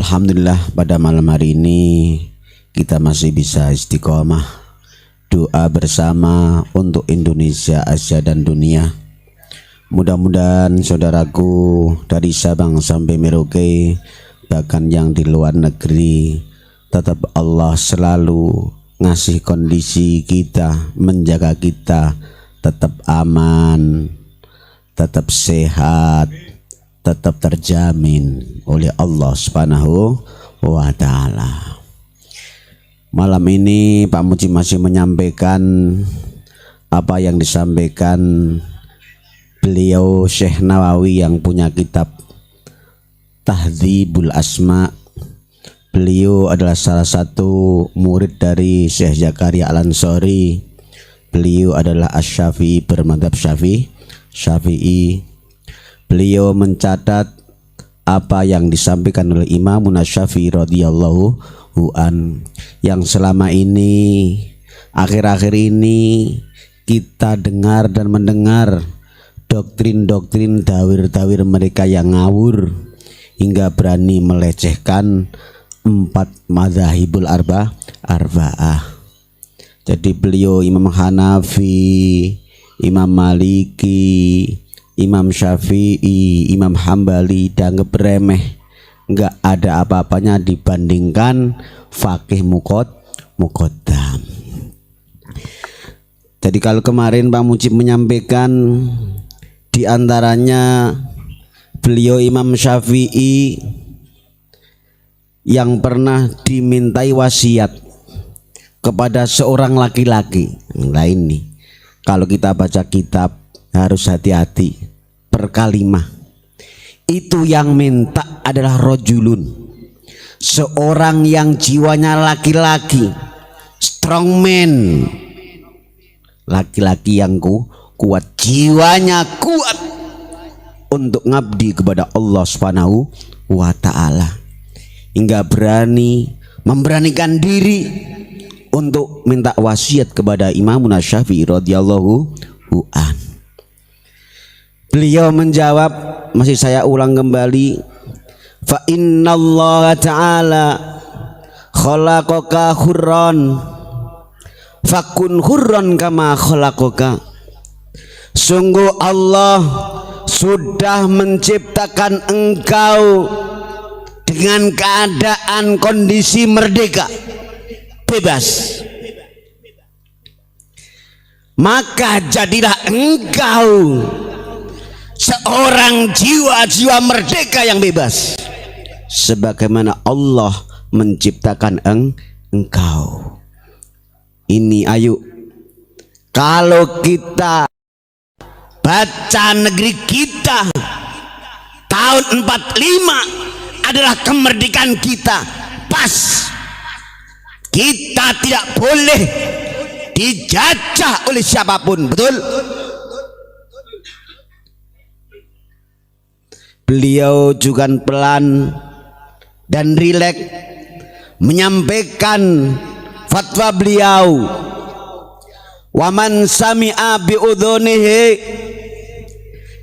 Alhamdulillah pada malam hari ini kita masih bisa istiqomah doa bersama untuk Indonesia, Asia dan dunia. Mudah-mudahan saudaraku dari Sabang sampai Merauke, bahkan yang di luar negeri, tetap Allah selalu ngasih kondisi kita, menjaga kita tetap aman, tetap sehat, tetap terjamin oleh Allah Subhanahu wa Ta'ala. Malam ini Pak Muji masih menyampaikan apa yang disampaikan beliau Syekh Nawawi yang punya kitab Tahdzibul Asma. Beliau adalah salah satu murid dari Syekh Zakaria Al-Ansari. Beliau adalah Asy-Syafi'i, bermadzhab Syafi'i. Beliau mencatat apa yang disampaikan oleh Imam Syafi'i radhiyallahu an, yang selama ini akhir-akhir ini kita dengar dan mendengar doktrin-doktrin dawir-dawir mereka yang ngawur hingga berani melecehkan 4 madzhabul arba'ah. Jadi beliau Imam Hanafi, Imam Maliki, Imam Syafi'i, Imam Hambali dianggap remeh, enggak ada apa-apanya dibandingkan Faqih Muqaddam. Jadi kalau kemarin Pak Mujib menyampaikan di antaranya beliau Imam Syafi'i yang pernah dimintai wasiat kepada seorang laki-laki. Nah ini kalau kita baca kitab harus hati-hati per kalimah. Itu yang minta adalah rojulun, seorang yang jiwanya laki-laki, strongman, laki-laki yang kuat, jiwanya kuat untuk ngabdi kepada Allah Subhanahu wa Ta'ala, hingga memberanikan diri untuk minta wasiat kepada Imam Syafi'i radhiyallahu an. Beliau menjawab, masih saya ulang kembali, fa innallaha ta'ala khalaqaka hurran fakun hurran kama khalaqaka. Sungguh Allah sudah menciptakan engkau dengan keadaan kondisi merdeka, bebas. Maka jadilah engkau seorang jiwa merdeka yang bebas, sebagaimana Allah menciptakan engkau. Ini ayo, kalau kita baca negeri kita tahun 45 adalah kemerdekaan kita, pas. Kita tidak boleh dijajah oleh siapapun, betul? Beliau juga pelan dan rileks menyampaikan fatwa beliau, waman sami'a bi'udhunihi,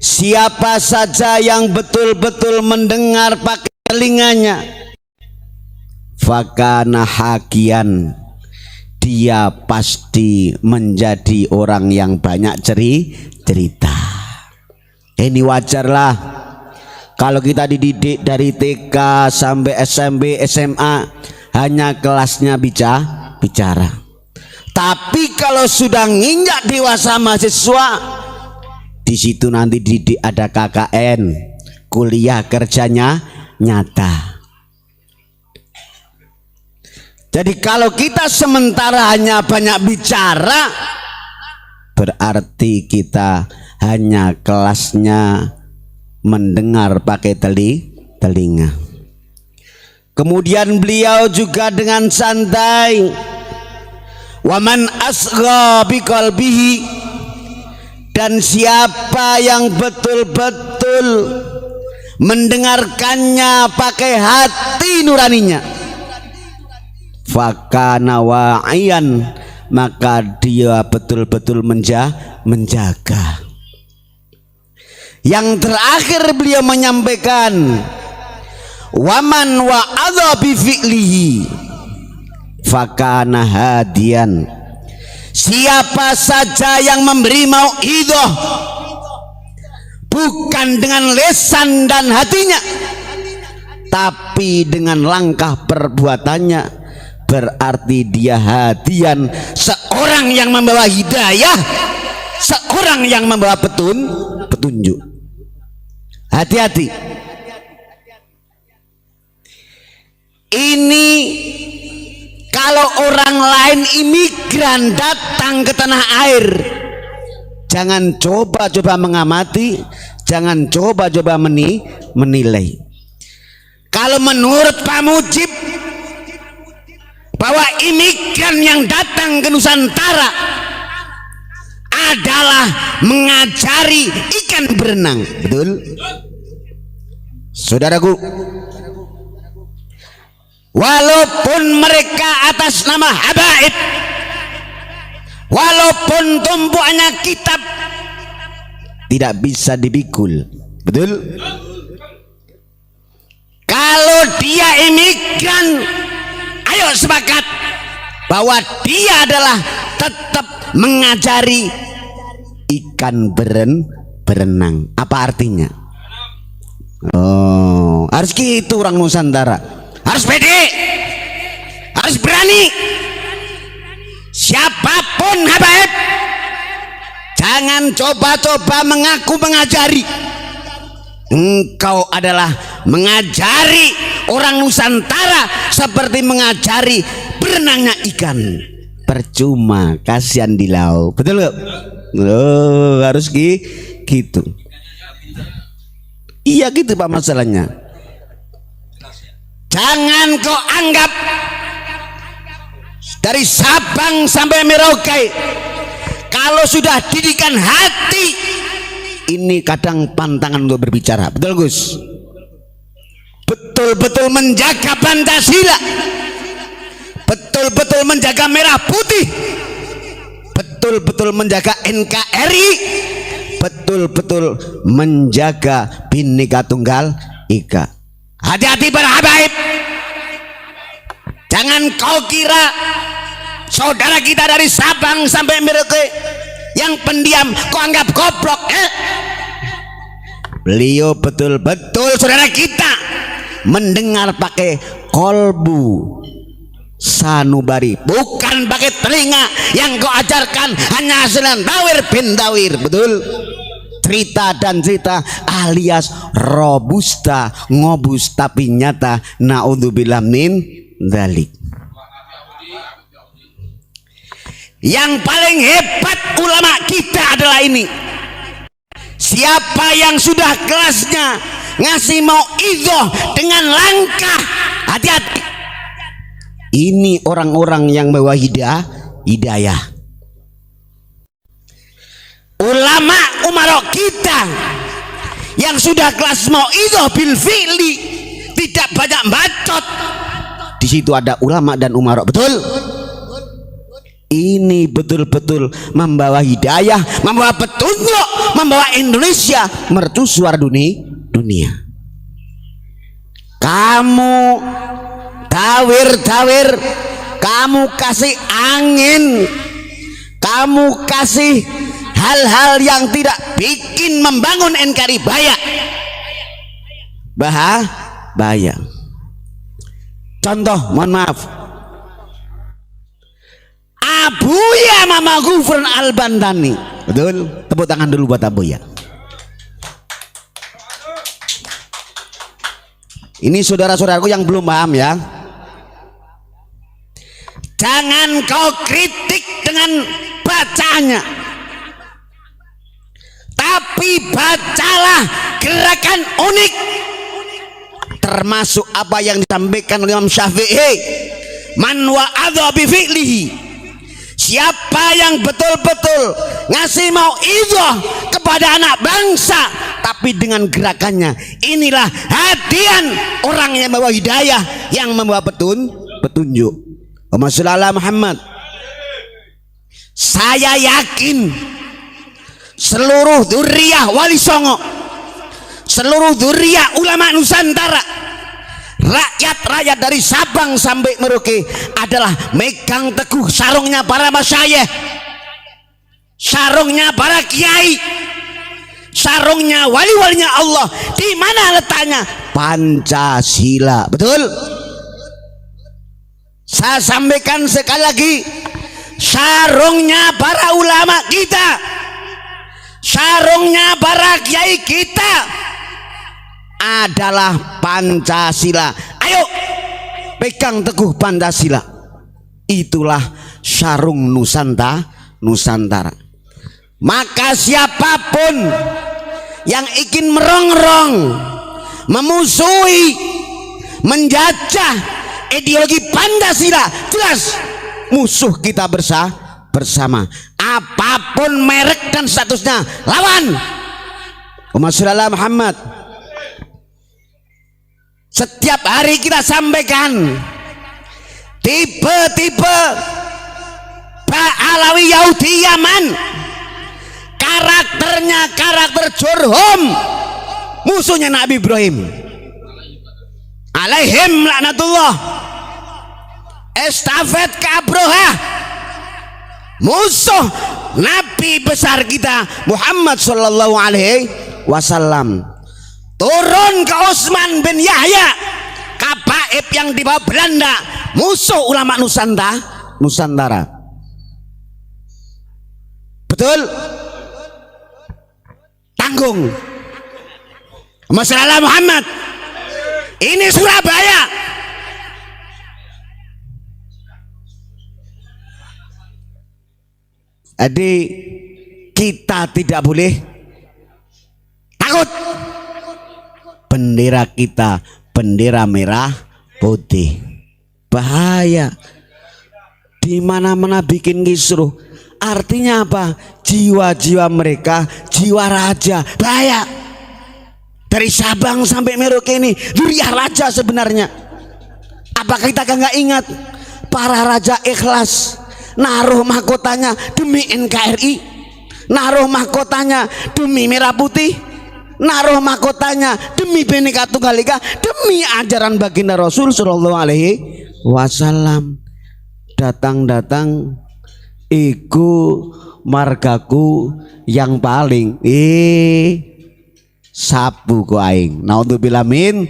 siapa saja yang betul-betul mendengar pakai telinganya, fakana hakian, dia pasti menjadi orang yang banyak cerita. Ini wajarlah kalau kita dididik dari TK sampai SMP, SMA hanya kelasnya bicara. Tapi kalau sudah nginjak dewasa mahasiswa, di situ nanti dididik ada KKN, kuliah kerjanya nyata. Jadi kalau kita sementara hanya banyak bicara, berarti kita hanya kelasnya mendengar pakai telinga. Kemudian beliau juga dengan santai, waman asgha biqalbihi, dan siapa yang betul-betul mendengarkannya pakai hati nuraninya, fakana wa'iyan, maka dia betul-betul menjaga. Yang terakhir beliau menyampaikan, waman wa'adha bi fi'lihi fakana hadian. Siapa saja yang memberi mau'idhah bukan dengan lisan dan hatinya, tapi dengan langkah perbuatannya, berarti dia hadian, seorang yang membawa hidayah, seorang yang membawa petunjuk. Hati-hati. Ini kalau orang lain imigran datang ke tanah air, jangan coba-coba mengamati, jangan coba-coba menilai. Kalau menurut Pak Mujib, bahwa imigran yang datang ke Nusantara adalah mengajari ikan berenang, betul? Saudaraku, walaupun mereka atas nama habaib, walaupun tumpuannya kitab, tidak bisa dipikul, betul? Kalau dia imigran, ayo sepakat bahwa dia adalah tetap mengajari ikan berenang. Apa artinya? Oh, harus gitu orang Nusantara. Harus pede, harus berani. Siapapun habaib, jangan coba-coba mengaku mengajari. Engkau adalah mengajari orang Nusantara seperti mengajari berenangnya ikan. Percuma, kasihan di laut. Betul gak? Oh, harus gitu. Iya gitu Pak masalahnya. Jangan kau anggap dari Sabang sampai Merauke, kalau sudah didikan hati, ini kadang pantangan untuk berbicara. Betul Gus? Betul-betul menjaga Pancasila, betul-betul menjaga merah putih, betul-betul menjaga NKRI, betul-betul menjaga Bhinneka Tunggal Ika. Hati-hati para habaib. Jangan kau kira saudara kita dari Sabang sampai Merauke yang pendiam kau anggap goblok. Beliau betul-betul saudara kita mendengar pakai kolbu sanubari, bukan pakai telinga yang kau ajarkan hanya hasil dawir bin dawir. Betul? Cerita dan cerita alias robusta ngobus tapi nyata, naudzubillah min dzalik. Yang paling hebat ulama kita adalah ini. Siapa yang sudah kelasnya ngasih mau'idhah dengan langkah, hati-hati. Ini orang-orang yang bawa hidayah. Ulama umarok kita yang sudah kelas mau'idhah bil fi'li, tidak banyak bacot. Di situ ada ulama dan umarok, betul? Ini betul-betul membawa hidayah, membawa petunjuk, membawa Indonesia mercusuar dunia. Kamu tawir-tawir, kamu kasih angin, kamu kasih hal-hal yang tidak bikin membangun NKRI bahaya. Contoh, mohon maaf, Abuya Mama Ghufran Al-Bantani, betul? Tepuk tangan dulu buat Abuya. Ini saudara-saudaraku yang belum paham ya. Jangan kau kritik dengan bacanya, tapi bacalah gerakan unik, termasuk apa yang disampaikan oleh Imam Syafi'i, man wa'adha bi fi'lihi. Siapa yang betul-betul ngasih mau'idhah kepada anak bangsa tapi dengan gerakannya, inilah hadian orang yang membawa hidayah, yang membawa petunjuk. Allahumma Muhammad. Saya yakin seluruh dzurriyyah Wali Songo, seluruh dzurriyyah ulama Nusantara rakyat dari Sabang sampai Merauke adalah megang teguh sarungnya para masyayikh, sarungnya para kiai, sarungnya wali-walinya Allah. Di mana letaknya? Pancasila. Betul? Saya sampaikan sekali lagi, sarungnya para ulama kita, sarungnya para kiai kita adalah Pancasila. Ayo pegang teguh Pancasila. Itulah sarung Nusantara. Maka siapapun yang ingin merongrong, memusuhi, menjajah ideologi Pancasila, jelas musuh kita bersama. Apapun merek dan statusnya, lawan. Allahumma sholli ala Muhammad. Setiap hari kita sampaikan tipe-tipe Alawi Yahudi Yaman, karakternya karakter Jurhum, musuhnya Nabi Ibrahim alaihim laknatullah. Estafet ke Abroha, musuh Nabi besar kita Muhammad sallallahu alaihi wasallam. Turun ke Utsman bin Yahya, Kabaib yang dibawa Belanda, musuh ulama Nusantara. Betul? Tanggung. Masalah Muhammad. Ini Surabaya. Jadi kita tidak boleh takut. Bendera kita bendera merah putih. Bahaya. Di mana-mana bikin kisruh. Artinya apa? Jiwa-jiwa mereka jiwa raja. Bahaya. Dari Sabang sampai Merauke ini duriah raja sebenarnya. Apakah kita nggak ingat para raja ikhlas naruh mahkotanya demi NKRI, naruh mahkotanya demi merah putih, naruh mahkotanya demi Bhinneka Tunggal Ika, demi ajaran baginda Rasul sallallahu alaihi wasallam. Datang-datang iku margaku yang paling sapu ku aing. Naudzubillah min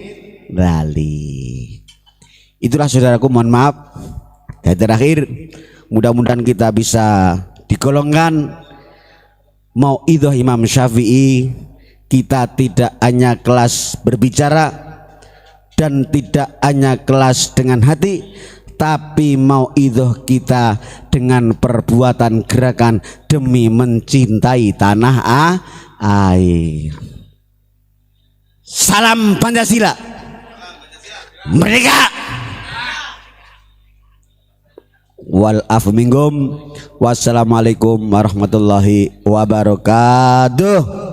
dzalik. Itulah saudaraku, mohon maaf. Dan terakhir, mudah-mudahan kita bisa digolongkan mauidhah Imam Syafi'i. Kita tidak hanya kelas berbicara dan tidak hanya kelas dengan hati, tapi mauidhah kita dengan perbuatan gerakan demi mencintai tanah air. Salam Pancasila. Merdeka. Wal afu minkum. Wassalamualaikum warahmatullahi wabarakatuh.